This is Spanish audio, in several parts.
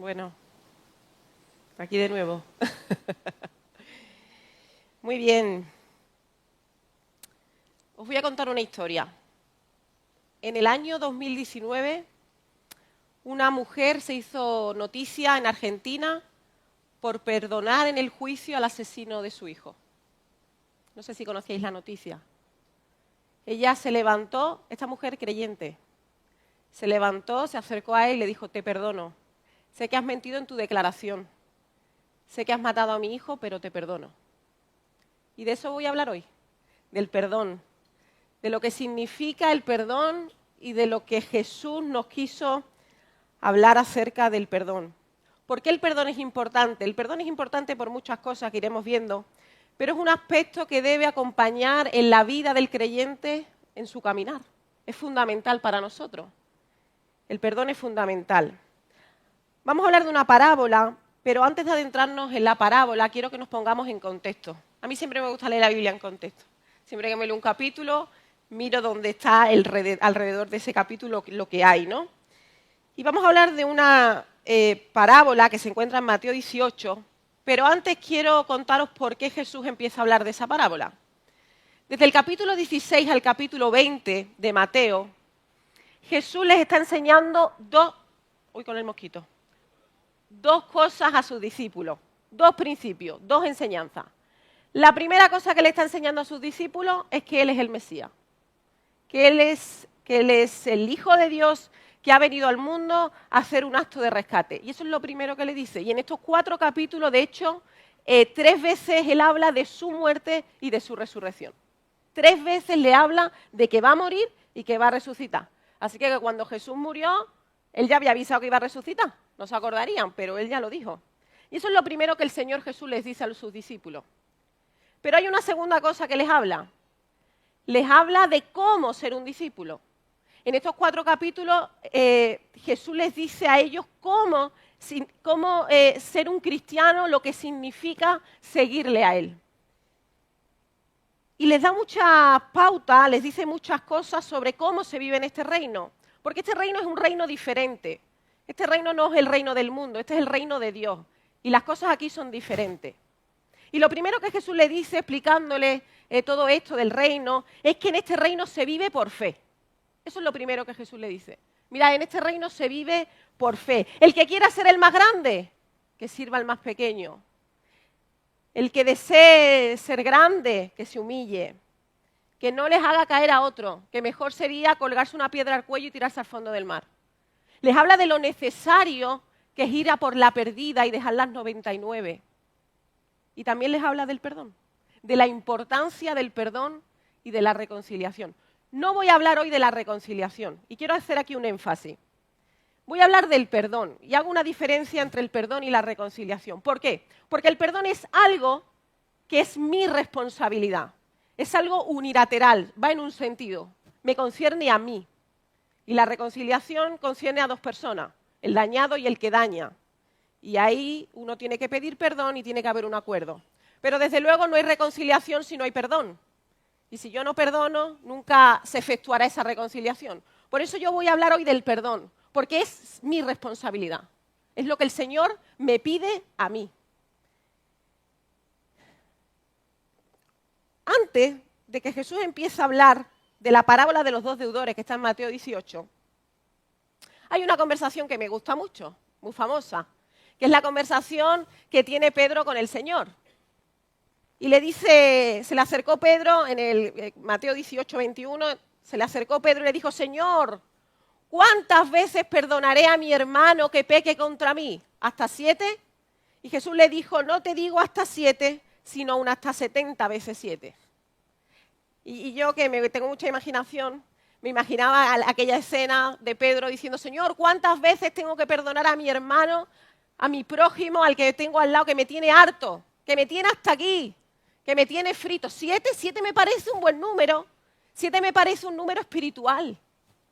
Bueno, aquí de nuevo. Muy bien. Os voy a contar una historia. En el año 2019, una mujer se hizo noticia en Argentina por perdonar en el juicio al asesino de su hijo. No sé si conocíais la noticia. Ella se levantó, esta mujer creyente, se levantó, se acercó a él y le dijo: te perdono. Sé que has mentido en tu declaración. Sé que has matado a mi hijo, pero te perdono. Y de eso voy a hablar hoy, del perdón, de lo que significa el perdón y de lo que Jesús nos quiso hablar acerca del perdón. ¿Por qué el perdón es importante? El perdón es importante por muchas cosas que iremos viendo, pero es un aspecto que debe acompañar en la vida del creyente en su caminar. Es fundamental para nosotros. El perdón es fundamental. Vamos a hablar de una parábola, pero antes de adentrarnos en la parábola, quiero que nos pongamos en contexto. A mí siempre me gusta leer la Biblia en contexto. Siempre que me leo un capítulo, miro dónde está alrededor de ese capítulo lo que hay, ¿no? Y vamos a hablar de una parábola que se encuentra en Mateo 18, pero antes quiero contaros por qué Jesús empieza a hablar de esa parábola. Desde el capítulo 16 al capítulo 20 de Mateo, Jesús les está enseñando dos cosas a sus discípulos, dos principios, dos enseñanzas. La primera cosa que le está enseñando a sus discípulos es que Él es el Mesías, que Él es el Hijo de Dios que ha venido al mundo a hacer un acto de rescate. Y eso es lo primero que le dice. Y en estos 4 capítulos, de hecho, 3 veces Él habla de su muerte y de su resurrección. 3 veces le habla de que va a morir y que va a resucitar. Así que cuando Jesús murió, Él ya había avisado que iba a resucitar. No se acordarían, pero Él ya lo dijo. Y eso es lo primero que el Señor Jesús les dice a sus discípulos. Pero hay una segunda cosa que les habla. Les habla de cómo ser un discípulo. En estos 4 capítulos, Jesús les dice a ellos cómo ser un cristiano, lo que significa seguirle a Él. Y les da muchas pautas, les dice muchas cosas sobre cómo se vive en este reino. Porque este reino es un reino diferente. Este reino no es el reino del mundo, este es el reino de Dios. Y las cosas aquí son diferentes. Y lo primero que Jesús le dice, explicándole todo esto del reino, es que en este reino se vive por fe. Eso es lo primero que Jesús le dice. Mira, en este reino se vive por fe. El que quiera ser el más grande, que sirva al más pequeño. El que desee ser grande, que se humille. Que no les haga caer a otro, que mejor sería colgarse una piedra al cuello y tirarse al fondo del mar. Les habla de lo necesario que es ir a por la perdida y dejar las 99. Y también les habla del perdón, de la importancia del perdón y de la reconciliación. No voy a hablar hoy de la reconciliación y quiero hacer aquí un énfasis. Voy a hablar del perdón y hago una diferencia entre el perdón y la reconciliación. ¿Por qué? Porque el perdón es algo que es mi responsabilidad. Es algo unilateral, va en un sentido, me concierne a mí. Y la reconciliación concierne a 2 personas, el dañado y el que daña. Y ahí uno tiene que pedir perdón y tiene que haber un acuerdo. Pero desde luego no hay reconciliación si no hay perdón. Y si yo no perdono, nunca se efectuará esa reconciliación. Por eso yo voy a hablar hoy del perdón, porque es mi responsabilidad. Es lo que el Señor me pide a mí. Antes de que Jesús empiece a hablar de la parábola de los 2 deudores que está en Mateo 18, hay una conversación que me gusta mucho, muy famosa, que es la conversación que tiene Pedro con el Señor. Y le dice, se le acercó Pedro, en el Mateo 18, 21, se le acercó Pedro y le dijo: Señor, ¿cuántas veces perdonaré a mi hermano que peque contra mí? ¿Hasta 7? Y Jesús le dijo: no te digo hasta 7, sino aún hasta 70 veces 7. Y yo, que tengo mucha imaginación, me imaginaba aquella escena de Pedro diciendo: Señor, ¿cuántas veces tengo que perdonar a mi hermano, a mi prójimo, al que tengo al lado, que me tiene harto, que me tiene hasta aquí, que me tiene frito? 7 me parece un buen número. 7 me parece un número espiritual.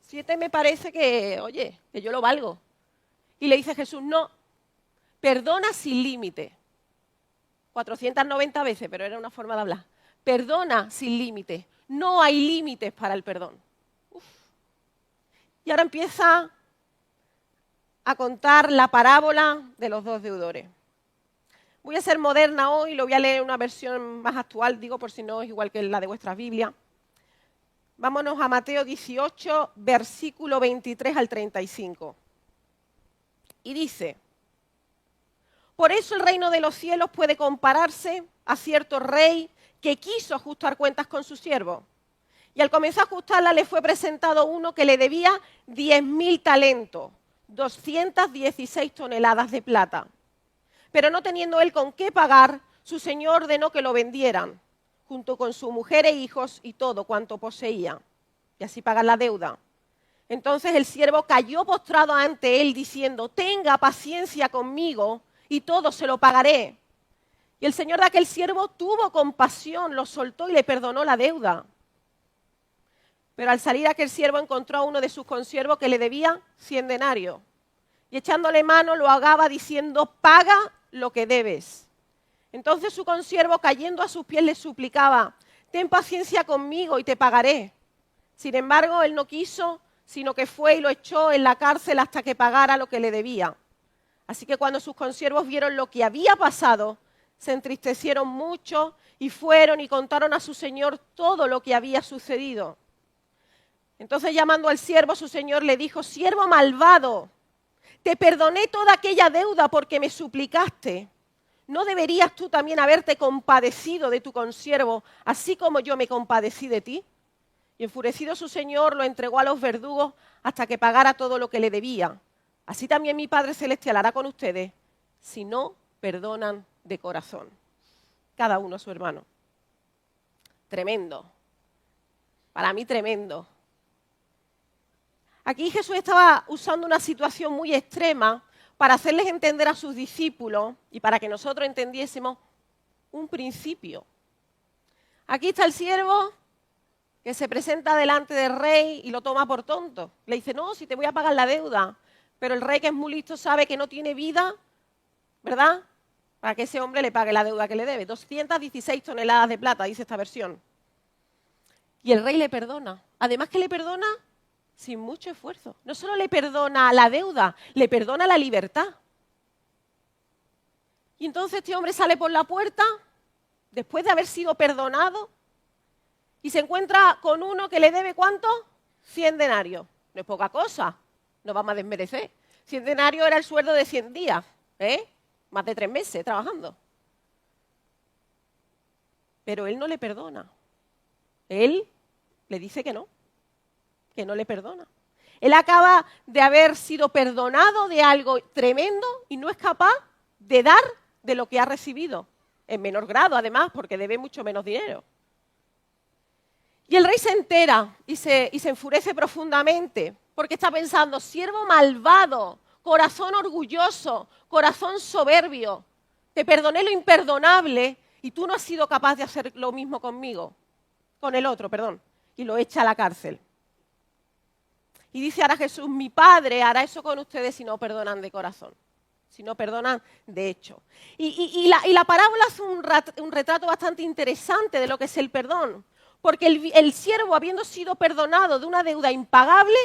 7 me parece que, oye, que yo lo valgo. Y le dice Jesús: no, perdona sin límite. 490 veces, pero era una forma de hablar. Perdona sin límite. No hay límites para el perdón. Uf. Y ahora empieza a contar la parábola de los dos deudores. Voy a ser moderna hoy, lo voy a leer en una versión más actual, digo por si no es igual que la de vuestras Biblias. Vámonos a Mateo 18, versículo 23 al 35. Y dice: por eso el reino de los cielos puede compararse a cierto rey que quiso ajustar cuentas con su siervo. Y al comenzar a ajustarla le fue presentado uno que le debía 10.000 talentos, 216 toneladas de plata. Pero no teniendo él con qué pagar, su señor ordenó que lo vendieran, junto con su mujer e hijos y todo cuanto poseía, y así pagar la deuda. Entonces el siervo cayó postrado ante él diciendo: tenga paciencia conmigo y todo se lo pagaré. Y el señor de aquel siervo tuvo compasión, lo soltó y le perdonó la deuda. Pero al salir aquel siervo encontró a uno de sus consiervos que le debía 100 denarios. Y echándole mano lo ahogaba diciendo: paga lo que debes. Entonces su consiervo, cayendo a sus pies, le suplicaba: ten paciencia conmigo y te pagaré. Sin embargo, él no quiso, sino que fue y lo echó en la cárcel hasta que pagara lo que le debía. Así que cuando sus consiervos vieron lo que había pasado, se entristecieron mucho y fueron y contaron a su señor todo lo que había sucedido. Entonces, llamando al siervo, su señor le dijo: siervo malvado, te perdoné toda aquella deuda porque me suplicaste. ¿No deberías tú también haberte compadecido de tu consiervo, así como yo me compadecí de ti? Y enfurecido su señor lo entregó a los verdugos hasta que pagara todo lo que le debía. Así también mi Padre Celestial hará con ustedes si no perdonan de corazón. Cada uno a su hermano. Tremendo. Para mí tremendo. Aquí Jesús estaba usando una situación muy extrema para hacerles entender a sus discípulos y para que nosotros entendiésemos un principio. Aquí está el siervo que se presenta delante del rey y lo toma por tonto. Le dice: no, si te voy a pagar la deuda. Pero el rey, que es muy listo, sabe que no tiene vida, ¿verdad?, para que ese hombre le pague la deuda que le debe. 216 toneladas de plata, dice esta versión. Y el rey le perdona. Además que le perdona sin mucho esfuerzo. No solo le perdona la deuda, le perdona la libertad. Y entonces este hombre sale por la puerta, después de haber sido perdonado, y se encuentra con uno que le debe, ¿cuánto? 100 denarios. No es poca cosa, no vamos a desmerecer. 100 denarios era el sueldo de 100 días, más de 3 meses trabajando. Pero él no le perdona. Él le dice que no le perdona. Él acaba de haber sido perdonado de algo tremendo y no es capaz de dar de lo que ha recibido. En menor grado, además, porque debe mucho menos dinero. Y el rey se entera y se enfurece profundamente, porque está pensando: siervo malvado, corazón orgulloso, corazón soberbio, te perdoné lo imperdonable y tú no has sido capaz de hacer lo mismo conmigo, con el otro, perdón, y lo echa a la cárcel. Y dice ahora Jesús: mi Padre hará eso con ustedes si no perdonan de corazón, si no perdonan de hecho. Y la parábola es un retrato bastante interesante de lo que es el perdón, porque el siervo, habiendo sido perdonado de una deuda impagable,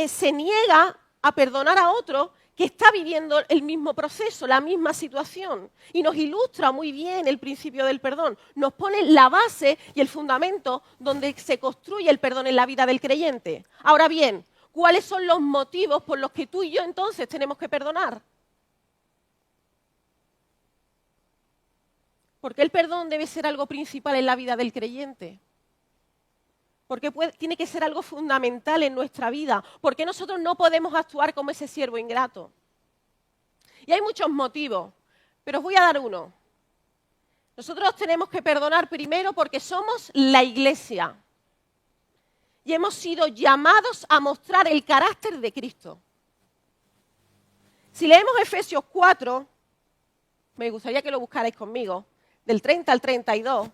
se niega a perdonar a otro que está viviendo el mismo proceso, la misma situación. Y nos ilustra muy bien el principio del perdón. Nos pone la base y el fundamento donde se construye el perdón en la vida del creyente. Ahora bien, ¿cuáles son los motivos por los que tú y yo entonces tenemos que perdonar? ¿Por qué el perdón debe ser algo principal en la vida del creyente? Porque tiene que ser algo fundamental en nuestra vida. Porque nosotros no podemos actuar como ese siervo ingrato. Y hay muchos motivos, pero os voy a dar uno. Nosotros tenemos que perdonar primero porque somos la iglesia. Y hemos sido llamados a mostrar el carácter de Cristo. Si leemos Efesios 4, me gustaría que lo buscarais conmigo, del 30 al 32.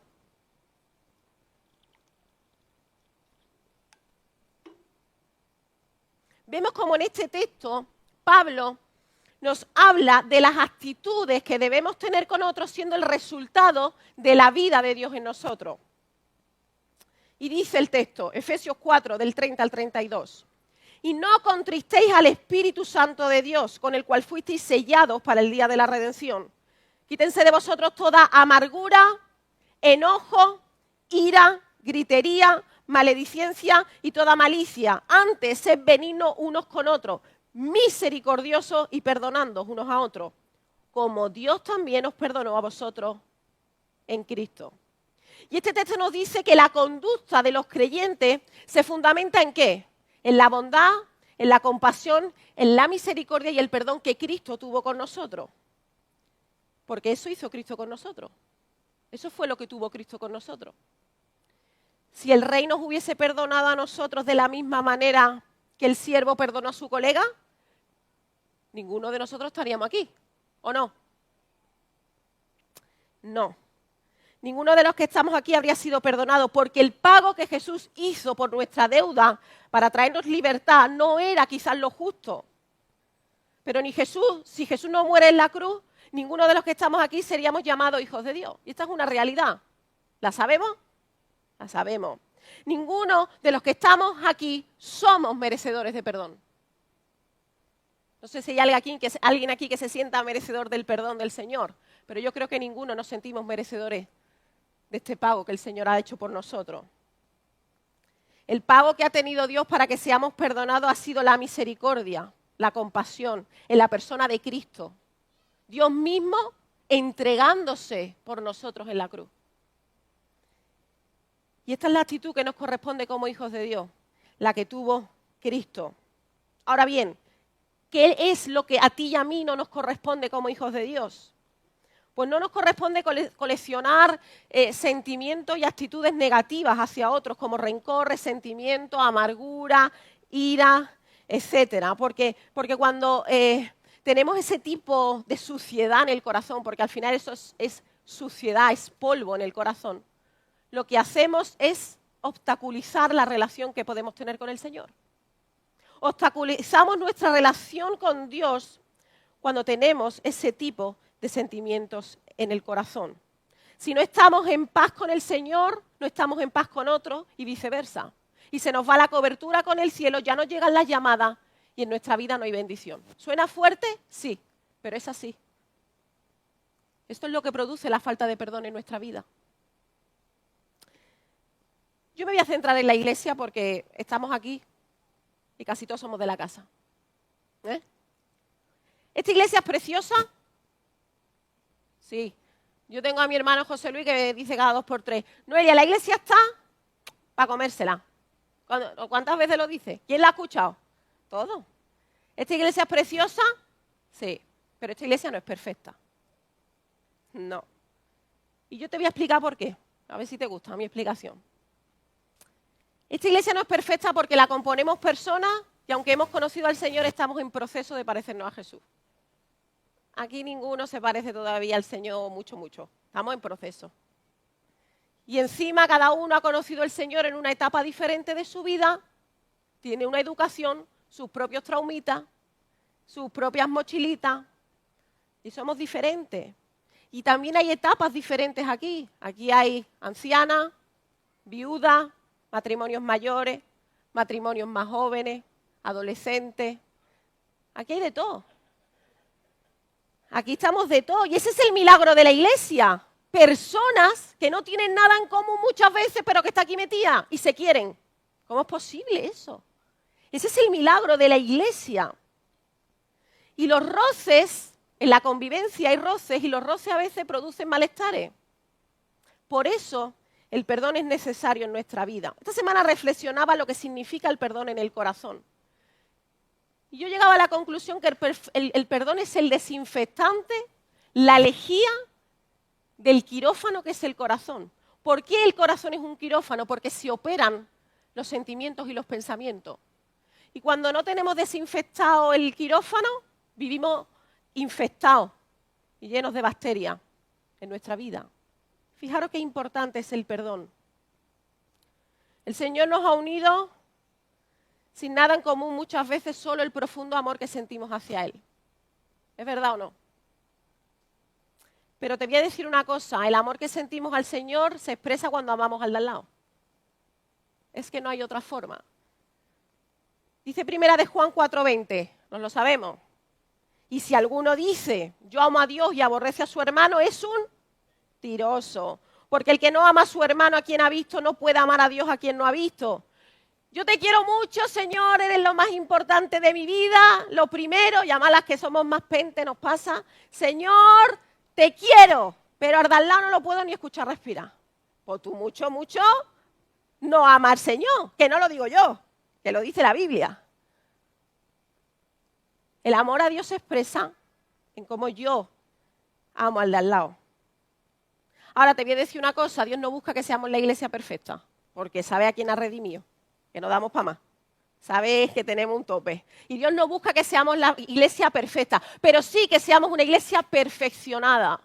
Vemos como en este texto Pablo nos habla de las actitudes que debemos tener con otros siendo el resultado de la vida de Dios en nosotros. Y dice el texto, Efesios 4, del 30 al 32. Y no contristéis al Espíritu Santo de Dios, con el cual fuisteis sellados para el día de la redención. Quítense de vosotros toda amargura, enojo, ira, gritería, maledicencia y toda malicia. Antes, sed benignos unos con otros, misericordiosos y perdonándoos unos a otros, como Dios también os perdonó a vosotros en Cristo. Y este texto nos dice que la conducta de los creyentes se fundamenta ¿en qué? En la bondad, en la compasión, en la misericordia y el perdón que Cristo tuvo con nosotros. Porque eso hizo Cristo con nosotros. Eso fue lo que tuvo Cristo con nosotros. Si el rey nos hubiese perdonado a nosotros de la misma manera que el siervo perdonó a su colega, ninguno de nosotros estaríamos aquí, ¿o no? No. Ninguno de los que estamos aquí habría sido perdonado porque el pago que Jesús hizo por nuestra deuda para traernos libertad no era quizás lo justo. Pero si Jesús no muere en la cruz, ninguno de los que estamos aquí seríamos llamados hijos de Dios. Y esta es una realidad. ¿La sabemos? La sabemos. Ninguno de los que estamos aquí somos merecedores de perdón. No sé si hay alguien aquí que se sienta merecedor del perdón del Señor, pero yo creo que ninguno nos sentimos merecedores de este pago que el Señor ha hecho por nosotros. El pago que ha tenido Dios para que seamos perdonados ha sido la misericordia, la compasión en la persona de Cristo. Dios mismo entregándose por nosotros en la cruz. Y esta es la actitud que nos corresponde como hijos de Dios, la que tuvo Cristo. Ahora bien, ¿qué es lo que a ti y a mí no nos corresponde como hijos de Dios? Pues no nos corresponde coleccionar sentimientos y actitudes negativas hacia otros, como rencor, resentimiento, amargura, ira, etcétera. Porque cuando tenemos ese tipo de suciedad en el corazón, porque al final eso es suciedad, es polvo en el corazón, lo que hacemos es obstaculizar la relación que podemos tener con el Señor. Obstaculizamos nuestra relación con Dios cuando tenemos ese tipo de sentimientos en el corazón. Si no estamos en paz con el Señor, no estamos en paz con otros y viceversa. Y se nos va la cobertura con el cielo, ya nos llegan las llamadas y en nuestra vida no hay bendición. ¿Suena fuerte? Sí, pero es así. Esto es lo que produce la falta de perdón en nuestra vida. Yo me voy a centrar en la iglesia porque estamos aquí y casi todos somos de la casa. ¿Esta iglesia es preciosa? Sí. Yo tengo a mi hermano José Luis que me dice cada 2 por 3, Noelia, la iglesia está para comérsela. ¿Cuántas veces lo dice? ¿Quién la ha escuchado? Todo. ¿Esta iglesia es preciosa? Sí. Pero esta iglesia no es perfecta. No. Y yo te voy a explicar por qué. A ver si te gusta mi explicación. Esta iglesia no es perfecta porque la componemos personas y aunque hemos conocido al Señor estamos en proceso de parecernos a Jesús. Aquí ninguno se parece todavía al Señor mucho. Estamos en proceso. Y encima cada uno ha conocido al Señor en una etapa diferente de su vida, tiene una educación, sus propios traumitas, sus propias mochilitas, y somos diferentes. Y también hay etapas diferentes aquí. Aquí hay ancianas, viudas, matrimonios mayores, matrimonios más jóvenes, adolescentes. Aquí hay de todo. Aquí estamos de todo. Y ese es el milagro de la iglesia. Personas que no tienen nada en común muchas veces, pero que están aquí metidas y se quieren. ¿Cómo es posible eso? Ese es el milagro de la iglesia. Y los roces, en la convivencia hay roces, y los roces a veces producen malestares. Por eso el perdón es necesario en nuestra vida. Esta semana reflexionaba lo que significa el perdón en el corazón. Y yo llegaba a la conclusión que el perdón es el desinfectante, la lejía del quirófano que es el corazón. ¿Por qué el corazón es un quirófano? Porque se operan los sentimientos y los pensamientos. Y cuando no tenemos desinfectado el quirófano, vivimos infectados y llenos de bacterias en nuestra vida. Fijaros qué importante es el perdón. El Señor nos ha unido sin nada en común, muchas veces solo el profundo amor que sentimos hacia Él. ¿Es verdad o no? Pero te voy a decir una cosa, el amor que sentimos al Señor se expresa cuando amamos al de al lado. Es que no hay otra forma. Dice primera de Juan 4:20, nos lo sabemos. Y si alguno dice, yo amo a Dios y aborrece a su hermano, es un mentiroso. Porque el que no ama a su hermano a quien ha visto, no puede amar a Dios a quien no ha visto. Yo te quiero mucho, Señor, eres lo más importante de mi vida. Lo primero, y además las que somos más pente nos pasa, Señor, te quiero, pero al de al lado no lo puedo ni escuchar respirar. Pues tú mucho, mucho no amas al Señor, que no lo digo yo, que lo dice la Biblia. El amor a Dios se expresa en cómo yo amo al de al lado. Ahora te voy a decir una cosa, Dios no busca que seamos la iglesia perfecta, porque sabe a quién ha redimido, que no damos para más. Sabes que tenemos un tope. Y Dios no busca que seamos la iglesia perfecta, pero sí que seamos una iglesia perfeccionada,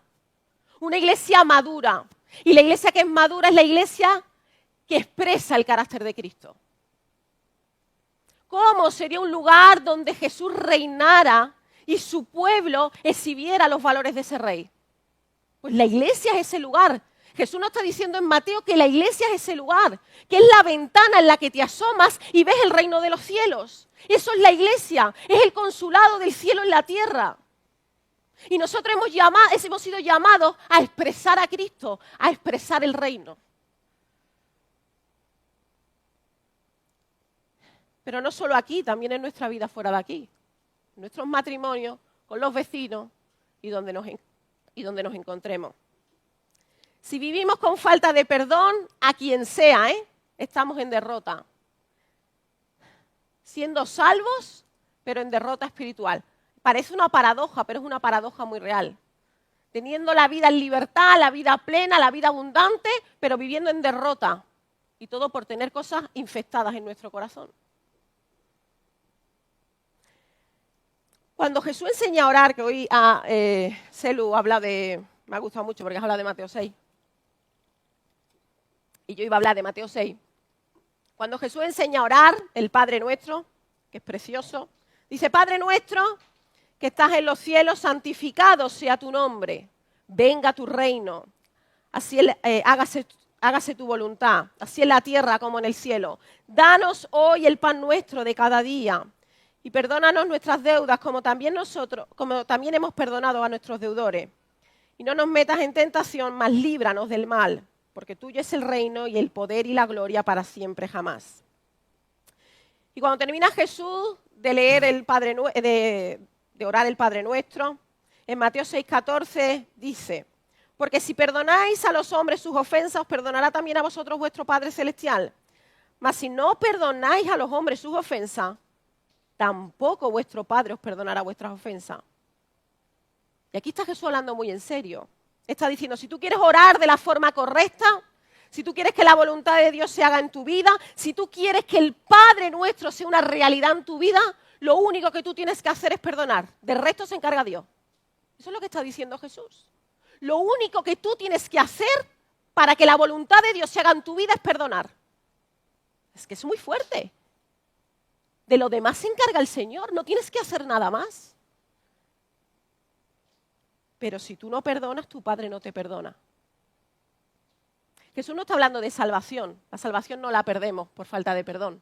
una iglesia madura. Y la iglesia que es madura es la iglesia que expresa el carácter de Cristo. ¿Cómo sería un lugar donde Jesús reinara y su pueblo exhibiera los valores de ese rey? Pues la iglesia es ese lugar. Jesús nos está diciendo en Mateo que la iglesia es ese lugar, que es la ventana en la que te asomas y ves el reino de los cielos. Eso es la iglesia, es el consulado del cielo en la tierra. Y nosotros hemos sido llamados a expresar a Cristo, a expresar el reino. Pero no solo aquí, también en nuestra vida fuera de aquí. En nuestros matrimonios, con los vecinos y donde nos encontremos. Si vivimos con falta de perdón, a quien sea, estamos en derrota. Siendo salvos, pero en derrota espiritual. Parece una paradoja, pero es una paradoja muy real. Teniendo la vida en libertad, la vida plena, la vida abundante, pero viviendo en derrota. Y todo por tener cosas infectadas en nuestro corazón. Cuando Jesús enseña a orar, que hoy Celu habla de... Me ha gustado mucho porque has hablado de Mateo 6. Y yo iba a hablar de Mateo 6. Cuando Jesús enseña a orar, el Padre Nuestro, que es precioso, dice, Padre Nuestro, que estás en los cielos, santificado sea tu nombre, venga tu reino, así hágase tu voluntad, así en la tierra como en el cielo. Danos hoy el pan nuestro de cada día y perdónanos nuestras deudas como también hemos perdonado a nuestros deudores. Y no nos metas en tentación, mas líbranos del mal, porque tuyo es el reino y el poder y la gloria para siempre jamás. Y cuando termina Jesús de leer de orar el Padre Nuestro, en Mateo 6:14 dice, porque si perdonáis a los hombres sus ofensas, os perdonará también a vosotros vuestro Padre Celestial. Mas si no perdonáis a los hombres sus ofensas, tampoco vuestro Padre os perdonará vuestras ofensas. Y aquí está Jesús hablando muy en serio. Está diciendo, si tú quieres orar de la forma correcta, si tú quieres que la voluntad de Dios se haga en tu vida, si tú quieres que el Padre Nuestro sea una realidad en tu vida, lo único que tú tienes que hacer es perdonar. Del resto se encarga Dios. Eso es lo que está diciendo Jesús. Lo único que tú tienes que hacer para que la voluntad de Dios se haga en tu vida es perdonar. Es que es muy fuerte. De lo demás se encarga el Señor, no tienes que hacer nada más. Pero si tú no perdonas, tu Padre no te perdona. Jesús no está hablando de salvación. La salvación no la perdemos por falta de perdón.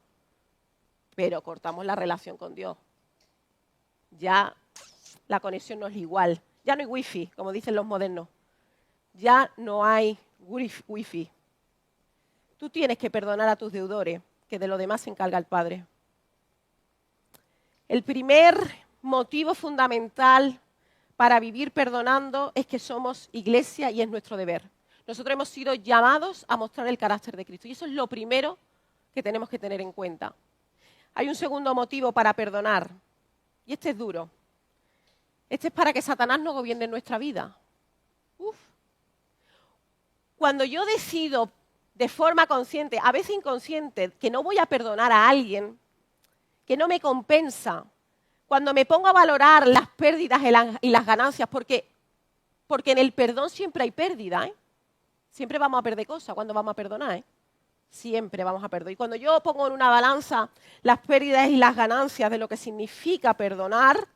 Pero cortamos la relación con Dios. Ya la conexión no es igual. Ya no hay wifi, como dicen los modernos. Ya no hay wifi. Tú tienes que perdonar a tus deudores, que de lo demás se encarga el Padre. El primer motivo fundamental para vivir perdonando es que somos iglesia y es nuestro deber. Nosotros hemos sido llamados a mostrar el carácter de Cristo y eso es lo primero que tenemos que tener en cuenta. Hay un segundo motivo para perdonar y este es duro. Este es para que Satanás no gobierne nuestra vida. Cuando yo decido de forma consciente, a veces inconsciente, que no voy a perdonar a alguien, que no me compensa, cuando me pongo a valorar las pérdidas y las ganancias, porque en el perdón siempre hay pérdida, Siempre vamos a perder cosas cuando vamos a perdonar, Siempre vamos a perder. Y cuando yo pongo en una balanza las pérdidas y las ganancias de lo que significa perdonar,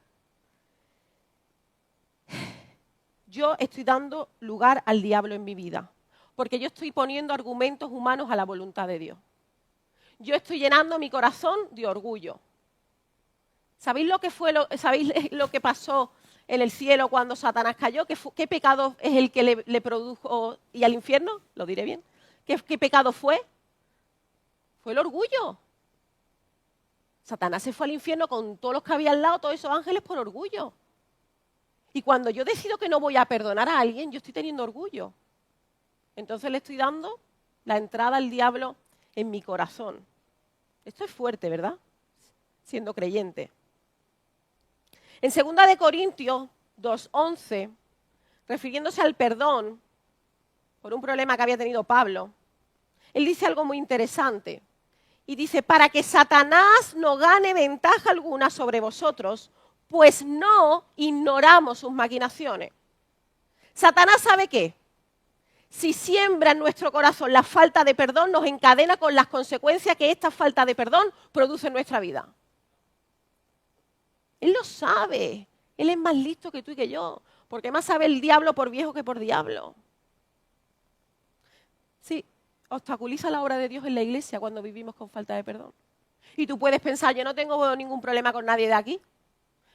yo estoy dando lugar al diablo en mi vida, porque yo estoy poniendo argumentos humanos a la voluntad de Dios. Yo estoy llenando mi corazón de orgullo. ¿Sabéis lo que pasó en el cielo cuando Satanás cayó? ¿Qué pecado es el que le produjo y al infierno? ¿Lo diré bien? ¿Qué pecado fue? Fue el orgullo. Satanás se fue al infierno con todos los que había al lado, todos esos ángeles, por orgullo. Y cuando yo decido que no voy a perdonar a alguien, yo estoy teniendo orgullo. Entonces le estoy dando la entrada al diablo en mi corazón. Esto es fuerte, ¿verdad? Siendo creyente. En 2 de Corintios 2:11, refiriéndose al perdón por un problema que había tenido Pablo, él dice algo muy interesante. Y dice, para que Satanás no gane ventaja alguna sobre vosotros, pues no ignoramos sus maquinaciones. Satanás sabe qué. Si siembra en nuestro corazón la falta de perdón, nos encadena con las consecuencias que esta falta de perdón produce en nuestra vida. Él lo sabe. Él es más listo que tú y que yo. Porque más sabe el diablo por viejo que por diablo. Sí, obstaculiza la obra de Dios en la iglesia cuando vivimos con falta de perdón. Y tú puedes pensar, yo no tengo ningún problema con nadie de aquí.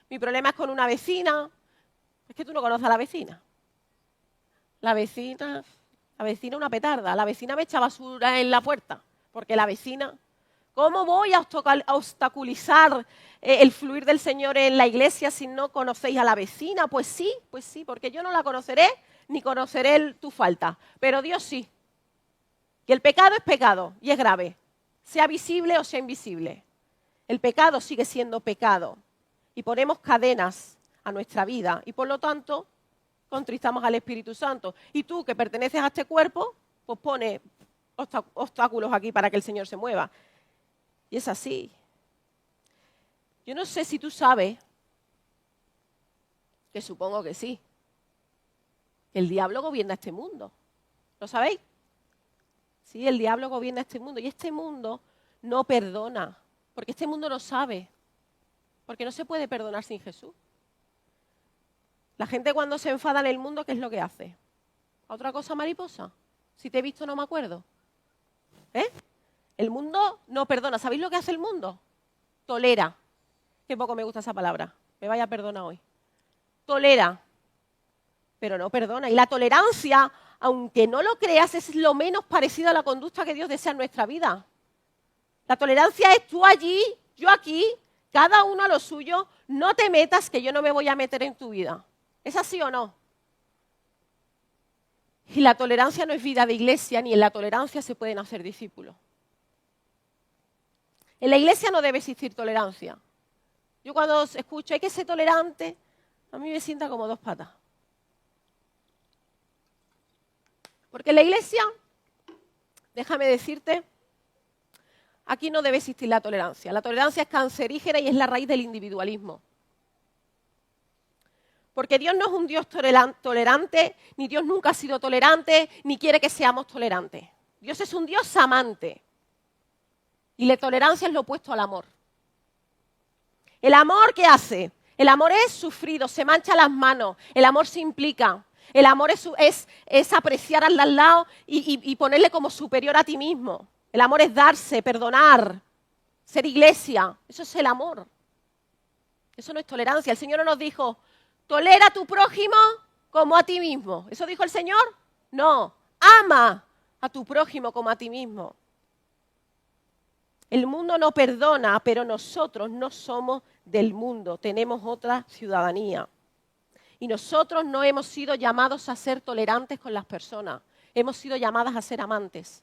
Mi problema es con una vecina. Es que tú no conoces a la vecina. La vecina una petarda. La vecina me echa basura en la puerta. Porque la vecina... ¿Cómo voy a obstaculizar el fluir del Señor en la iglesia si no conocéis a la vecina? Pues sí, porque yo no la conoceré ni conoceré tu falta, pero Dios sí. Y el pecado es pecado y es grave, sea visible o sea invisible. El pecado sigue siendo pecado y ponemos cadenas a nuestra vida y por lo tanto contristamos al Espíritu Santo. Y tú que perteneces a este cuerpo, pues pones obstáculos aquí para que el Señor se mueva. Y es así. Yo no sé si tú sabes, que supongo que sí, que el diablo gobierna este mundo. ¿Lo sabéis? Sí, el diablo gobierna este mundo. Y este mundo no perdona, porque este mundo no sabe, porque no se puede perdonar sin Jesús. La gente cuando se enfada en el mundo, ¿qué es lo que hace? ¿Otra cosa mariposa? Si te he visto no me acuerdo. ¿Eh? El mundo no perdona. ¿Sabéis lo que hace el mundo? Tolera. Qué poco me gusta esa palabra. Me vaya a perdonar hoy. Tolera, pero no perdona. Y la tolerancia, aunque no lo creas, es lo menos parecido a la conducta que Dios desea en nuestra vida. La tolerancia es tú allí, yo aquí, cada uno a lo suyo. No te metas, que yo no me voy a meter en tu vida. ¿Es así o no? Y la tolerancia no es vida de iglesia, ni en la tolerancia se pueden hacer discípulos. En la iglesia no debe existir tolerancia. Yo cuando escucho hay que ser tolerante, a mí me sienta como dos patas. Porque en la iglesia, déjame decirte, aquí no debe existir la tolerancia. La tolerancia es cancerígena y es la raíz del individualismo. Porque Dios no es un Dios tolerante, ni Dios nunca ha sido tolerante, ni quiere que seamos tolerantes. Dios es un Dios amante. Y la tolerancia es lo opuesto al amor. ¿El amor qué hace? El amor es sufrido, se mancha las manos, el amor se implica. El amor es apreciar al lado y ponerle como superior a ti mismo. El amor es darse, perdonar, ser iglesia. Eso es el amor. Eso no es tolerancia. El Señor no nos dijo, tolera a tu prójimo como a ti mismo. ¿Eso dijo el Señor? No, ama a tu prójimo como a ti mismo. El mundo no perdona, pero nosotros no somos del mundo, tenemos otra ciudadanía. Y nosotros no hemos sido llamados a ser tolerantes con las personas, hemos sido llamadas a ser amantes.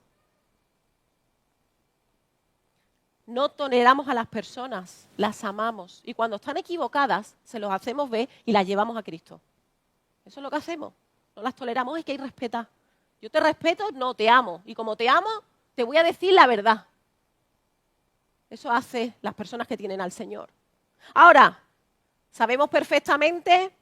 No toleramos a las personas, las amamos. Y cuando están equivocadas, se los hacemos ver y las llevamos a Cristo. Eso es lo que hacemos. No las toleramos, es que hay que respetar. Yo te respeto, no, te amo. Y como te amo, te voy a decir la verdad. Eso hace las personas que tienen al Señor. Ahora, sabemos perfectamente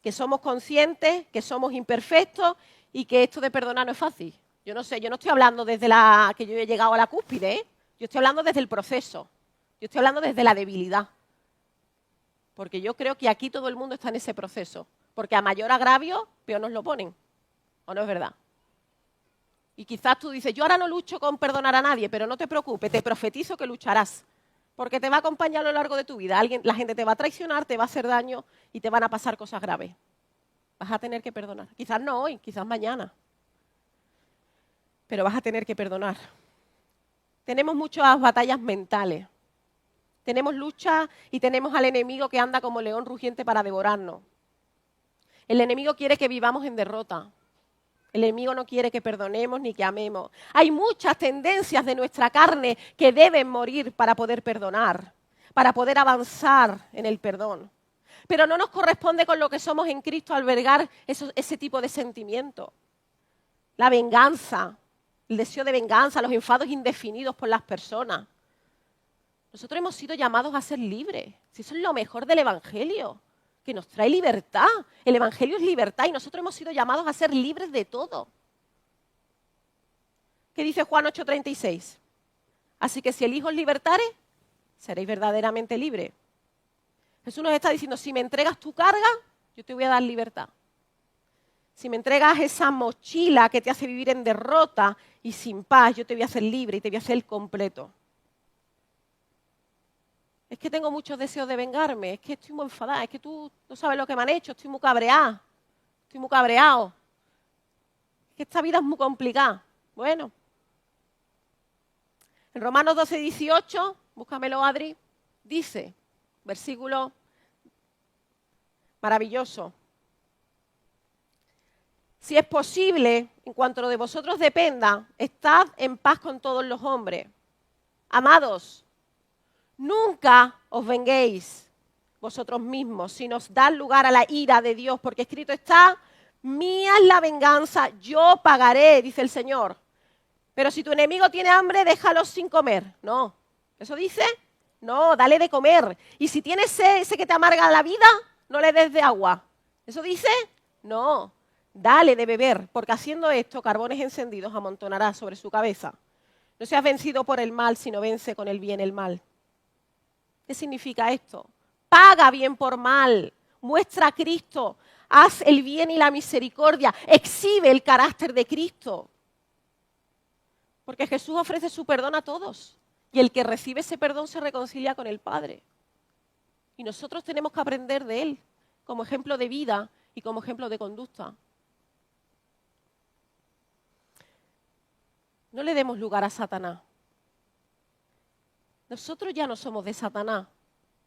que somos conscientes, que somos imperfectos y que esto de perdonar no es fácil. Yo no sé, yo no estoy hablando desde que yo he llegado a la cúspide, ¿eh? Yo estoy hablando desde el proceso. Yo estoy hablando desde la debilidad. Porque yo creo que aquí todo el mundo está en ese proceso. Porque a mayor agravio, peor nos lo ponen. ¿O no es verdad? Y quizás tú dices, yo ahora no lucho con perdonar a nadie, pero no te preocupes, te profetizo que lucharás. porque te va a acompañar a lo largo de tu vida. La gente te va a traicionar, te va a hacer daño y te van a pasar cosas graves. Vas a tener que perdonar. Quizás no hoy, quizás mañana. Pero vas a tener que perdonar. Tenemos muchas batallas mentales. Tenemos lucha y tenemos al enemigo que anda como león rugiente para devorarnos. El enemigo quiere que vivamos en derrota. El enemigo no quiere que perdonemos ni que amemos. Hay muchas tendencias de nuestra carne que deben morir para poder perdonar, para poder avanzar en el perdón. Pero no nos corresponde con lo que somos en Cristo albergar ese tipo de sentimientos. La venganza, el deseo de venganza, los enfados indefinidos por las personas. Nosotros hemos sido llamados a ser libres. Si eso es lo mejor del Evangelio, que nos trae libertad. El Evangelio es libertad y nosotros hemos sido llamados a ser libres de todo. ¿Qué dice Juan 8:36? Así que si el Hijo os libertare, seréis verdaderamente libres. Jesús nos está diciendo, si me entregas tu carga, yo te voy a dar libertad. Si me entregas esa mochila que te hace vivir en derrota y sin paz, yo te voy a hacer libre y te voy a hacer completo. Es que tengo muchos deseos de vengarme, es que estoy muy enfadada, es que tú no sabes lo que me han hecho, estoy muy cabreada, estoy muy cabreado. Es que esta vida es muy complicada. Bueno. En Romanos 12:18, búscamelo Adri, dice, versículo maravilloso. Si es posible, en cuanto lo de vosotros dependa, estad en paz con todos los hombres. Amados, nunca os venguéis vosotros mismos, sino os dad lugar a la ira de Dios, porque escrito está, mía es la venganza, yo pagaré, dice el Señor. Pero si tu enemigo tiene hambre, déjalo sin comer. No, ¿eso dice? No, dale de comer. Y si tienes sed, ese que te amarga la vida, no le des de agua. ¿Eso dice? No, dale de beber, porque haciendo esto, carbones encendidos amontonará sobre su cabeza. No seas vencido por el mal, sino vence con el bien el mal. ¿Qué significa esto? Paga bien por mal, muestra a Cristo, haz el bien y la misericordia, exhibe el carácter de Cristo. Porque Jesús ofrece su perdón a todos y el que recibe ese perdón se reconcilia con el Padre. Y nosotros tenemos que aprender de Él como ejemplo de vida y como ejemplo de conducta. No le demos lugar a Satanás. Nosotros ya no somos de Satanás.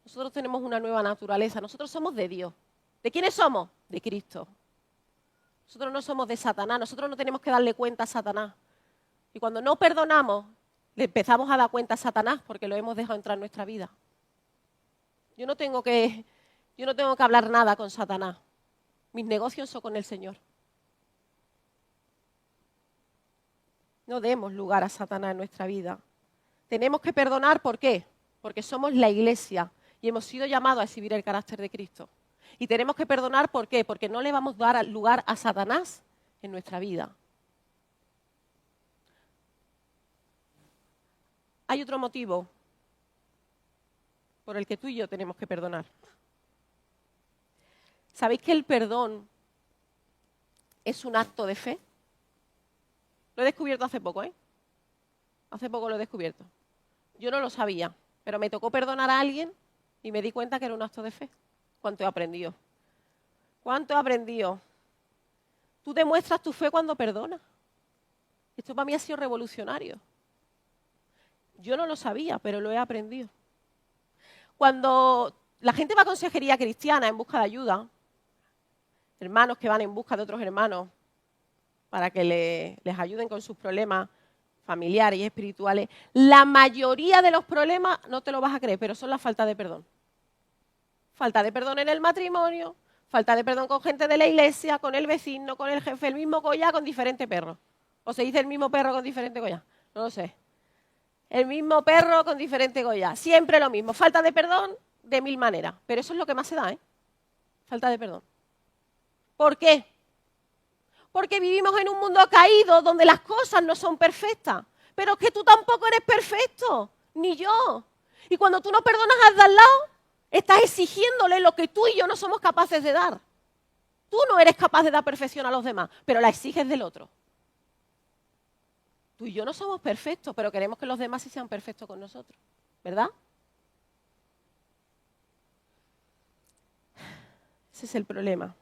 Nosotros tenemos una nueva naturaleza. Nosotros somos de Dios. ¿De quiénes somos? De Cristo. Nosotros no somos de Satanás. Nosotros no tenemos que darle cuenta a Satanás. Y cuando no perdonamos, le empezamos a dar cuenta a Satanás porque lo hemos dejado entrar en nuestra vida. Yo no tengo que hablar nada con Satanás. Mis negocios son con el Señor. No demos lugar a Satanás en nuestra vida. Tenemos que perdonar, ¿por qué? Porque somos la iglesia y hemos sido llamados a exhibir el carácter de Cristo. Y tenemos que perdonar, ¿por qué? Porque no le vamos a dar lugar a Satanás en nuestra vida. Hay otro motivo por el que tú y yo tenemos que perdonar. ¿Sabéis que el perdón es un acto de fe? Lo he descubierto hace poco, ¿eh? Hace poco lo he descubierto. Yo no lo sabía, pero me tocó perdonar a alguien y me di cuenta que era un acto de fe. ¿Cuánto he aprendido? ¿Cuánto he aprendido? Tú demuestras tu fe cuando perdonas. Esto para mí ha sido revolucionario. Yo no lo sabía, pero lo he aprendido. Cuando la gente va a consejería cristiana en busca de ayuda, hermanos que van en busca de otros hermanos para que les ayuden con sus problemas familiares y espirituales, la mayoría de los problemas, no te lo vas a creer, pero son la falta de perdón. Falta de perdón en el matrimonio, falta de perdón con gente de la iglesia, con el vecino, con el jefe, el mismo collar con diferentes perros. ¿O se dice el mismo perro con diferente collar? No lo sé. El mismo perro con diferente collar. Siempre lo mismo. Falta de perdón de mil maneras. Pero eso es lo que más se da, ¿eh? Falta de perdón. ¿Por qué? Porque vivimos en un mundo caído donde las cosas no son perfectas. Pero es que tú tampoco eres perfecto, ni yo. Y cuando tú no perdonas al de al lado, estás exigiéndole lo que tú y yo no somos capaces de dar. Tú no eres capaz de dar perfección a los demás, pero la exiges del otro. Tú y yo no somos perfectos, pero queremos que los demás sí sean perfectos con nosotros, ¿verdad? Ese es el problema.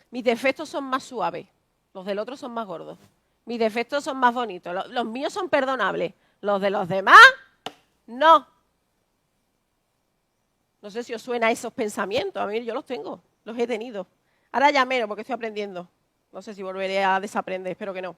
Mis defectos son más suaves, los del otro son más gordos. Mis defectos son más bonitos, los míos son perdonables, los de los demás, no. No sé si os suena esos pensamientos, a mí yo los tengo, los he tenido. Ahora ya menos porque estoy aprendiendo. No sé si volveré a desaprender, espero que no.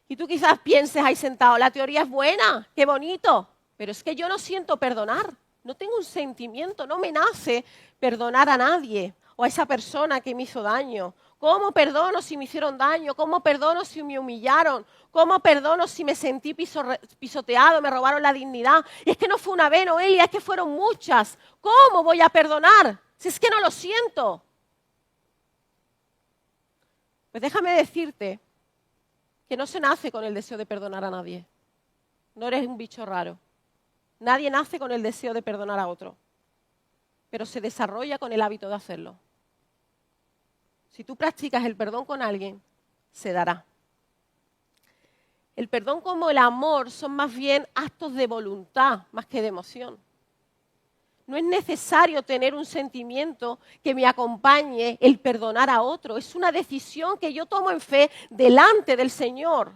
Y tú quizás pienses ahí sentado, la teoría es buena, qué bonito, pero es que yo no siento perdonar, no tengo un sentimiento, no me nace perdonar a nadie o a esa persona que me hizo daño. ¿Cómo perdono si me hicieron daño? ¿Cómo perdono si me humillaron? ¿Cómo perdono si me sentí pisoteado, me robaron la dignidad? Y es que no fue una vez, Noelia, es que fueron muchas. ¿Cómo voy a perdonar si es que no lo siento? Pues déjame decirte que no se nace con el deseo de perdonar a nadie. No eres un bicho raro. Nadie nace con el deseo de perdonar a otro, pero se desarrolla con el hábito de hacerlo. Si tú practicas el perdón con alguien, se dará. El perdón como el amor son más bien actos de voluntad más que de emoción. No es necesario tener un sentimiento que me acompañe el perdonar a otro. Es una decisión que yo tomo en fe delante del Señor.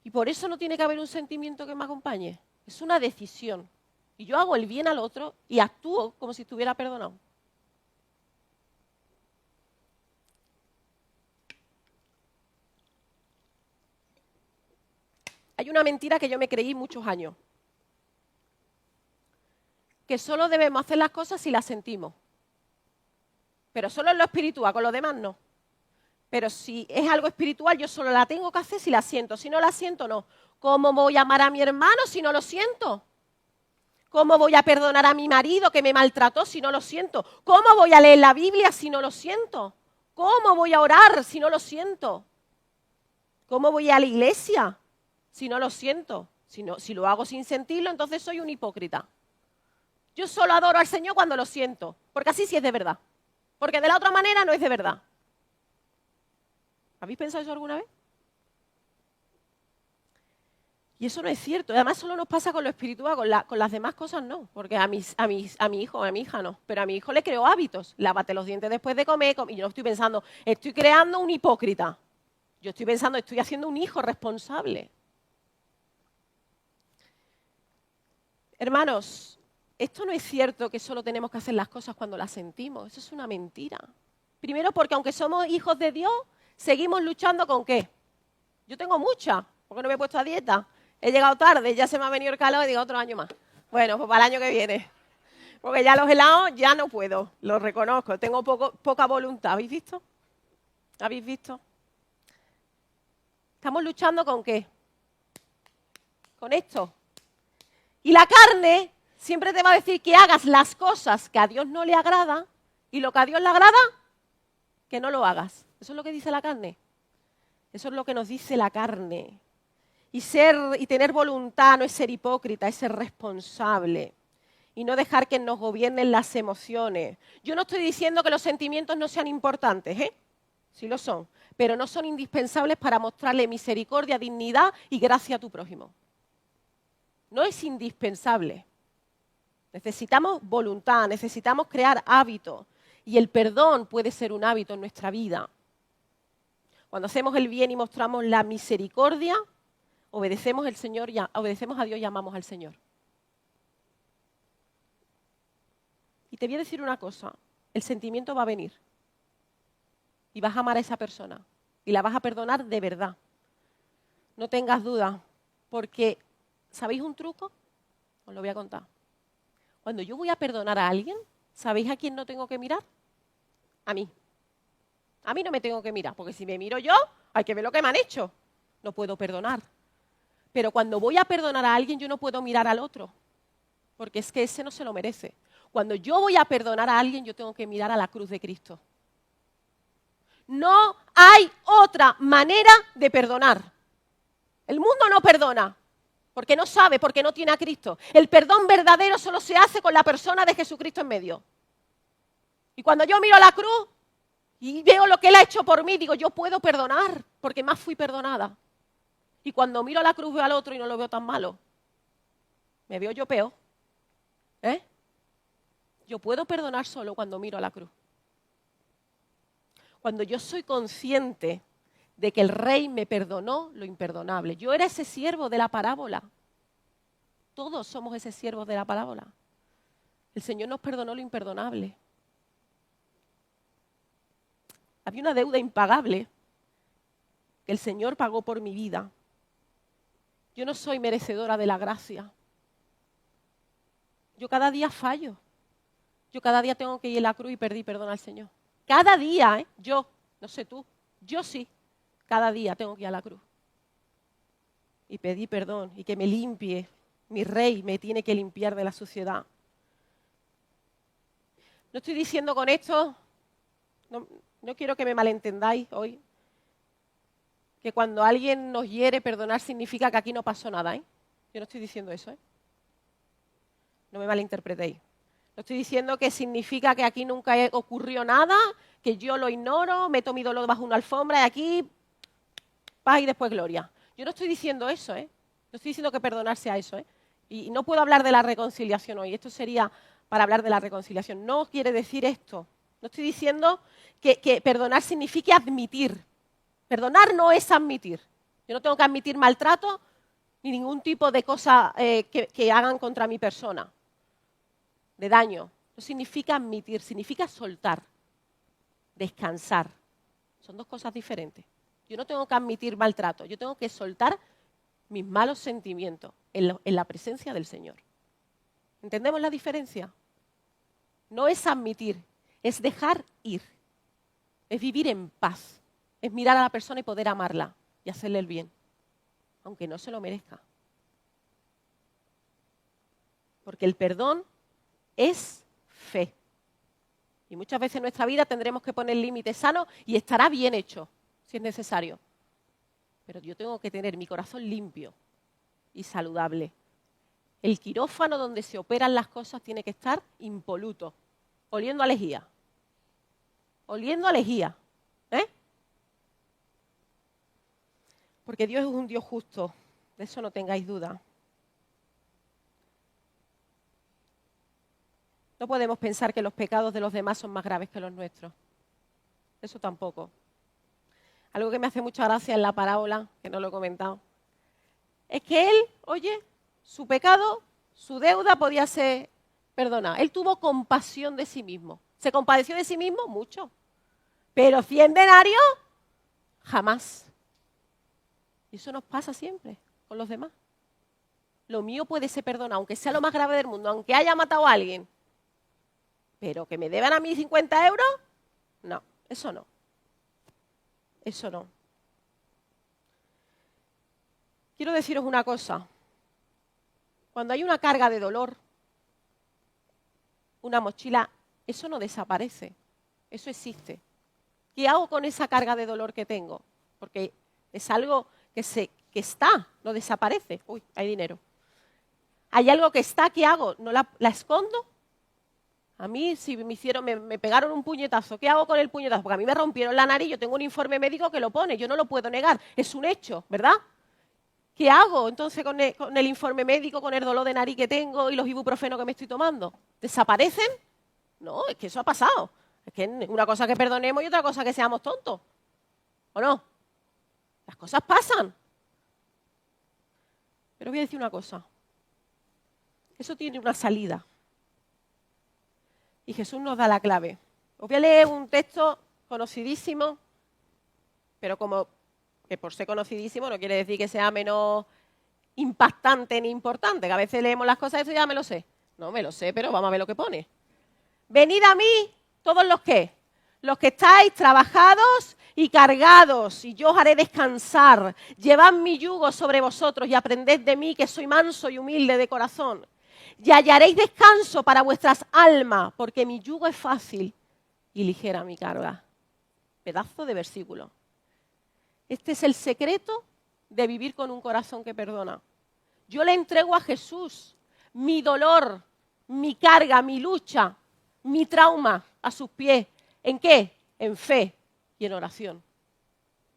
Y por eso no tiene que haber un sentimiento que me acompañe. Es una decisión. Y yo hago el bien al otro y actúo como si estuviera perdonado. Hay una mentira que yo me creí muchos años. Que solo debemos hacer las cosas si las sentimos. Pero solo en lo espiritual, con lo demás no. Pero si es algo espiritual, yo solo la tengo que hacer si la siento. Si no la siento, no. ¿Cómo voy a amar a mi hermano si no lo siento? ¿Cómo voy a perdonar a mi marido que me maltrató si no lo siento? ¿Cómo voy a leer la Biblia si no lo siento? ¿Cómo voy a orar si no lo siento? ¿Cómo voy a la iglesia si no lo siento? Si lo hago sin sentirlo, entonces soy un hipócrita. Yo solo adoro al Señor cuando lo siento, porque así sí es de verdad. Porque de la otra manera no es de verdad. ¿Habéis pensado eso alguna vez? Y eso no es cierto. Además, solo nos pasa con lo espiritual, con las demás cosas no. Porque a mi hijo, a mi hija no. Pero a mi hijo le creo hábitos. Lávate los dientes después de comer. Y yo no estoy pensando, estoy creando un hipócrita. Yo estoy pensando, estoy haciendo un hijo responsable. Hermanos, esto no es cierto que solo tenemos que hacer las cosas cuando las sentimos. Eso es una mentira. Primero porque aunque somos hijos de Dios, seguimos luchando ¿con qué? Yo tengo mucha, porque no me he puesto a dieta. He llegado tarde, ya se me ha venido el calor y digo otro año más. Bueno, pues para el año que viene. Porque ya los helados ya no puedo, lo reconozco. Tengo poca voluntad. ¿Habéis visto? ¿Habéis visto? ¿Estamos luchando con qué? Con esto. Y la carne siempre te va a decir que hagas las cosas que a Dios no le agrada y lo que a Dios le agrada, que no lo hagas. Eso es lo que dice la carne. Eso es lo que nos dice la carne. Y tener voluntad no es ser hipócrita, es ser responsable. Y no dejar que nos gobiernen las emociones. Yo no estoy diciendo que los sentimientos no sean importantes, ¿eh? Sí lo son. Pero no son indispensables para mostrarle misericordia, dignidad y gracia a tu prójimo. No es indispensable. Necesitamos voluntad, necesitamos crear hábitos. Y el perdón puede ser un hábito en nuestra vida. Cuando hacemos el bien y mostramos la misericordia, obedecemos a Dios y amamos al Señor. Y te voy a decir una cosa, el sentimiento va a venir. Y vas a amar a esa persona. Y la vas a perdonar de verdad. No tengas dudas, porque ¿sabéis un truco? Os lo voy a contar. Cuando yo voy a perdonar a alguien, ¿sabéis a quién no tengo que mirar? A mí. A mí no me tengo que mirar, porque si me miro yo, hay que ver lo que me han hecho. No puedo perdonar. Pero cuando voy a perdonar a alguien, yo no puedo mirar al otro, porque es que ese no se lo merece. Cuando yo voy a perdonar a alguien, yo tengo que mirar a la cruz de Cristo. No hay otra manera de perdonar. El mundo no perdona, porque no sabe, porque no tiene a Cristo. El perdón verdadero solo se hace con la persona de Jesucristo en medio. Y cuando yo miro a la cruz y veo lo que Él ha hecho por mí, digo, yo puedo perdonar, porque más fui perdonada. Y cuando miro a la cruz veo al otro y no lo veo tan malo. Me veo yo peor. Yo puedo perdonar solo cuando miro a la cruz. Cuando yo soy consciente de que el Rey me perdonó lo imperdonable. Yo era ese siervo de la parábola. Todos somos ese siervo de la parábola. El Señor nos perdonó lo imperdonable. Había una deuda impagable que el Señor pagó por mi vida. Yo no soy merecedora de la gracia. Yo cada día fallo. Yo cada día tengo que ir a la cruz y pedir perdón al Señor. Cada día, ¿eh? Yo, no sé tú, yo sí. Cada día tengo que ir a la cruz. Y pedir perdón y que me limpie. Mi Rey me tiene que limpiar de la suciedad. No estoy diciendo con esto, no quiero que me malentendáis hoy, que cuando alguien nos hiere, perdonar significa que aquí no pasó nada, ¿eh? Yo no estoy diciendo eso, ¿eh? No me malinterpretéis. No estoy diciendo que significa que aquí nunca ocurrió nada, que yo lo ignoro, meto mi dolor bajo una alfombra y aquí paz y después gloria. Yo no estoy diciendo eso, ¿eh? No estoy diciendo que perdonar sea eso, ¿eh? Y no puedo hablar de la reconciliación hoy. Esto sería para hablar de la reconciliación. No quiere decir esto. No estoy diciendo que perdonar signifique admitir. Perdonar no es admitir. Yo no tengo que admitir maltrato ni ningún tipo de cosa que hagan contra mi persona, de daño. No significa admitir, significa soltar, descansar. Son dos cosas diferentes. Yo no tengo que admitir maltrato, yo tengo que soltar mis malos sentimientos en la presencia del Señor. ¿Entendemos la diferencia? No es admitir, es dejar ir. Es vivir en paz. Es mirar a la persona y poder amarla y hacerle el bien, aunque no se lo merezca. Porque el perdón es fe. Y muchas veces en nuestra vida tendremos que poner límites sanos y estará bien hecho, si es necesario. Pero yo tengo que tener mi corazón limpio y saludable. El quirófano donde se operan las cosas tiene que estar impoluto, oliendo a lejía. Oliendo a lejía. ¿Eh? Porque Dios es un Dios justo, de eso no tengáis duda. No podemos pensar que los pecados de los demás son más graves que los nuestros. Eso tampoco. Algo que me hace mucha gracia en la parábola, que no lo he comentado, es que él, oye, su pecado, su deuda podía ser perdonada. Él tuvo compasión de sí mismo. ¿Se compadeció de sí mismo? Mucho. Pero 100 denarios, jamás. Y eso nos pasa siempre con los demás. Lo mío puede ser perdonado, aunque sea lo más grave del mundo, aunque haya matado a alguien. Pero que me deban a mí 50 euros, no, eso no. Eso no. Quiero deciros una cosa. Cuando hay una carga de dolor, una mochila, eso no desaparece. Eso existe. ¿Qué hago con esa carga de dolor que tengo? Porque es algo que está, no desaparece. Uy, hay dinero. Hay algo que está, ¿qué hago? ¿No la escondo? A mí, si me pegaron un puñetazo, ¿qué hago con el puñetazo? Porque a mí me rompieron la nariz, yo tengo un informe médico que lo pone, yo no lo puedo negar, es un hecho, ¿verdad? ¿Qué hago entonces con el informe médico, con el dolor de nariz que tengo y los ibuprofenos que me estoy tomando? ¿Desaparecen? No, es que eso ha pasado. Es que una cosa que perdonemos y otra cosa que seamos tontos. ¿O no? Las cosas pasan. Pero voy a decir una cosa. Eso tiene una salida. Y Jesús nos da la clave. Os voy a leer un texto conocidísimo, pero como que por ser conocidísimo no quiere decir que sea menos impactante ni importante, que a veces leemos las cosas y eso ya me lo sé. No, me lo sé, pero vamos a ver lo que pone. Venid a mí, todos los que estáis trabajados y cargados, y yo os haré descansar. Llevad mi yugo sobre vosotros y aprended de mí, que soy manso y humilde de corazón. Y hallaréis descanso para vuestras almas, porque mi yugo es fácil y ligera mi carga. Pedazo de versículo. Este es el secreto de vivir con un corazón que perdona. Yo le entrego a Jesús mi dolor, mi carga, mi lucha, mi trauma a sus pies. ¿En qué? En fe y en oración.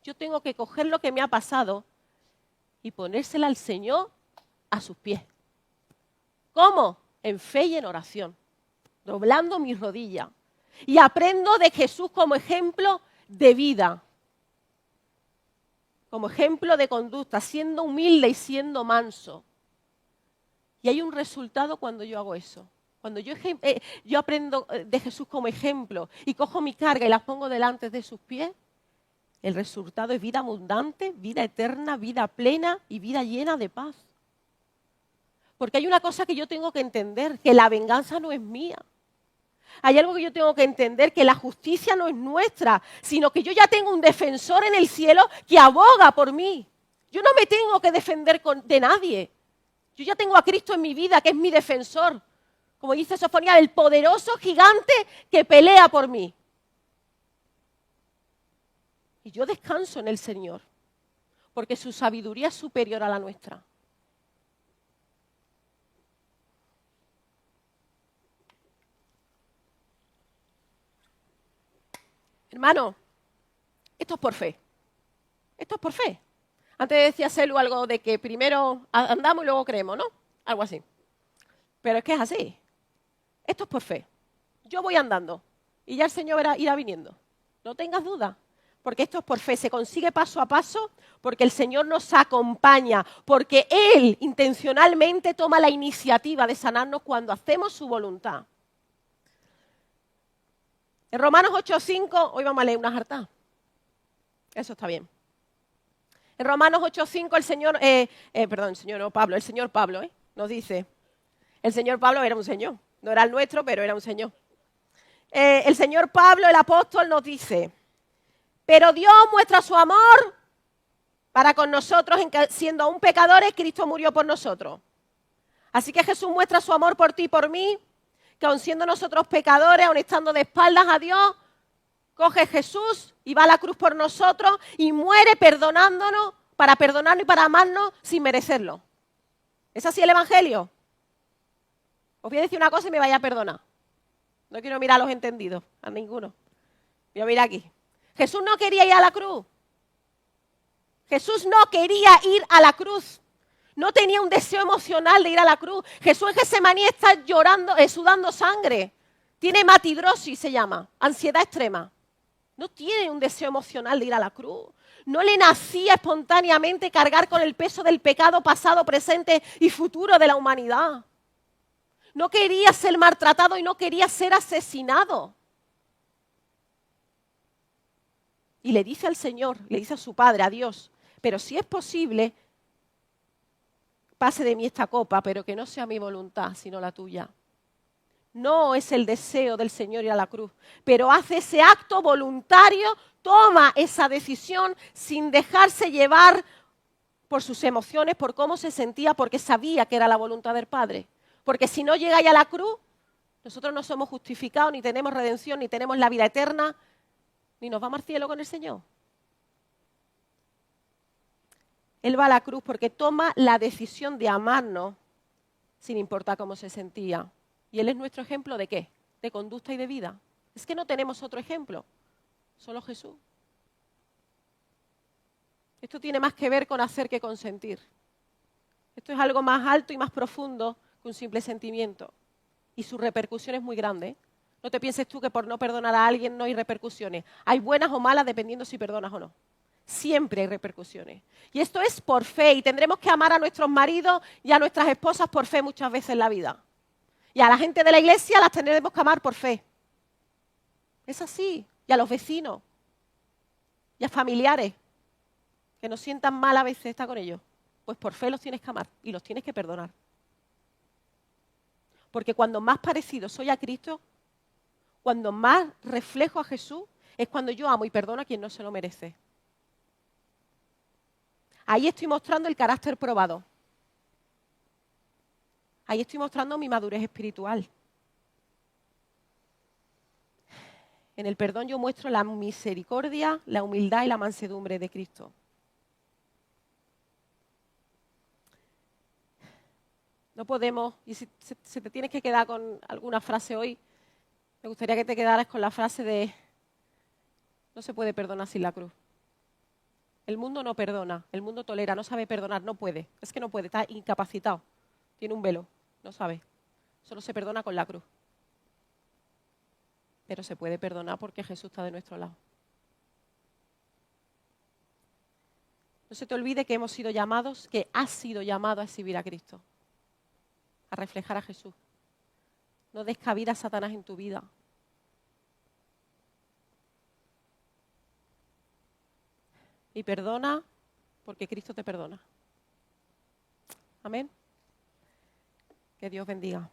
Yo tengo que coger lo que me ha pasado y ponérsela al Señor a sus pies. ¿Cómo? En fe y en oración. doblando mis rodillas. Y aprendo de Jesús como ejemplo de vida, como ejemplo de conducta, siendo humilde y siendo manso. Y hay un resultado cuando yo hago eso. Cuando yo aprendo de Jesús como ejemplo y cojo mi carga y la pongo delante de sus pies, el resultado es vida abundante, vida eterna, vida plena y vida llena de paz. Porque hay una cosa que yo tengo que entender, que la venganza no es mía. Hay algo que yo tengo que entender, que la justicia no es nuestra, sino que yo ya tengo un defensor en el cielo que aboga por mí. Yo no me tengo que defender de nadie. Yo ya tengo a Cristo en mi vida, que es mi defensor. Como dice Sofonía, el poderoso gigante que pelea por mí. Y yo descanso en el Señor, porque su sabiduría es superior a la nuestra. Hermano, esto es por fe. Esto es por fe. Antes decía Celu algo de que primero andamos y luego creemos, ¿no? Algo así. Pero es que es así. Esto es por fe. Yo voy andando y ya el Señor irá viniendo. No tengas duda, porque esto es por fe. Se consigue paso a paso porque el Señor nos acompaña, porque Él intencionalmente toma la iniciativa de sanarnos cuando hacemos su voluntad. En Romanos 8:5, hoy vamos a leer una jartá. Eso está bien. En Romanos 8:5 el Señor Pablo nos dice, el Señor Pablo era un señor, no era el nuestro, pero era un señor. El Señor Pablo, el apóstol, nos dice, pero Dios muestra su amor para con nosotros, en que siendo aún pecadores, Cristo murió por nosotros. Así que Jesús muestra su amor por ti y por mí, que aun siendo nosotros pecadores, aun estando de espaldas a Dios, coge Jesús y va a la cruz por nosotros y muere perdonándonos, para perdonarnos y para amarnos sin merecerlo. ¿Es así el Evangelio? Os voy a decir una cosa y me vaya a perdonar. No quiero mirar a los entendidos, a ninguno. Voy a mirar aquí. Jesús no quería ir a la cruz. Jesús no quería ir a la cruz. No tenía un deseo emocional de ir a la cruz. Jesús en Getsemaní está llorando, sudando sangre. Tiene hematidrosis, se llama, ansiedad extrema. No tiene un deseo emocional de ir a la cruz. No le nacía espontáneamente cargar con el peso del pecado pasado, presente y futuro de la humanidad. No quería ser maltratado y no quería ser asesinado. Y le dice al Señor, le dice a su Padre, a Dios, pero si es posible, pase de mí esta copa, pero que no sea mi voluntad, sino la tuya. No es el deseo del Señor ir a la cruz, pero hace ese acto voluntario, toma esa decisión sin dejarse llevar por sus emociones, por cómo se sentía, porque sabía que era la voluntad del Padre. Porque si no llegáis a la cruz, nosotros no somos justificados, ni tenemos redención, ni tenemos la vida eterna, ni nos vamos al cielo con el Señor. Él va a la cruz porque toma la decisión de amarnos sin importar cómo se sentía. ¿Y Él es nuestro ejemplo de qué? De conducta y de vida. Es que no tenemos otro ejemplo, solo Jesús. Esto tiene más que ver con hacer que con sentir. Esto es algo más alto y más profundo que un simple sentimiento. Y su repercusión es muy grande, ¿eh? No te pienses tú que por no perdonar a alguien no hay repercusiones. Hay buenas o malas dependiendo si perdonas o no. Siempre hay repercusiones. Y esto es por fe. Y tendremos que amar a nuestros maridos y a nuestras esposas por fe muchas veces en la vida. Y a la gente de la iglesia las tendremos que amar por fe. Es así. Y a los vecinos. Y a familiares. Que nos sientan mal a veces estar con ellos. Pues por fe los tienes que amar y los tienes que perdonar. Porque cuando más parecido soy a Cristo, cuando más reflejo a Jesús, es cuando yo amo y perdono a quien no se lo merece. Ahí estoy mostrando el carácter probado. Ahí estoy mostrando mi madurez espiritual. En el perdón yo muestro la misericordia, la humildad y la mansedumbre de Cristo. No podemos, y si te tienes que quedar con alguna frase hoy, me gustaría que te quedaras con la frase de no se puede perdonar sin la cruz. El mundo no perdona, el mundo tolera, no sabe perdonar, no puede. Es que no puede, está incapacitado, tiene un velo, no sabe. Solo se perdona con la cruz. pero se puede perdonar porque Jesús está de nuestro lado. No se te olvide que hemos sido llamados, que has sido llamado a exhibir a Cristo, a reflejar a Jesús. No des cabida a Satanás en tu vida. Y perdona porque Cristo te perdona. Amén. Que Dios bendiga.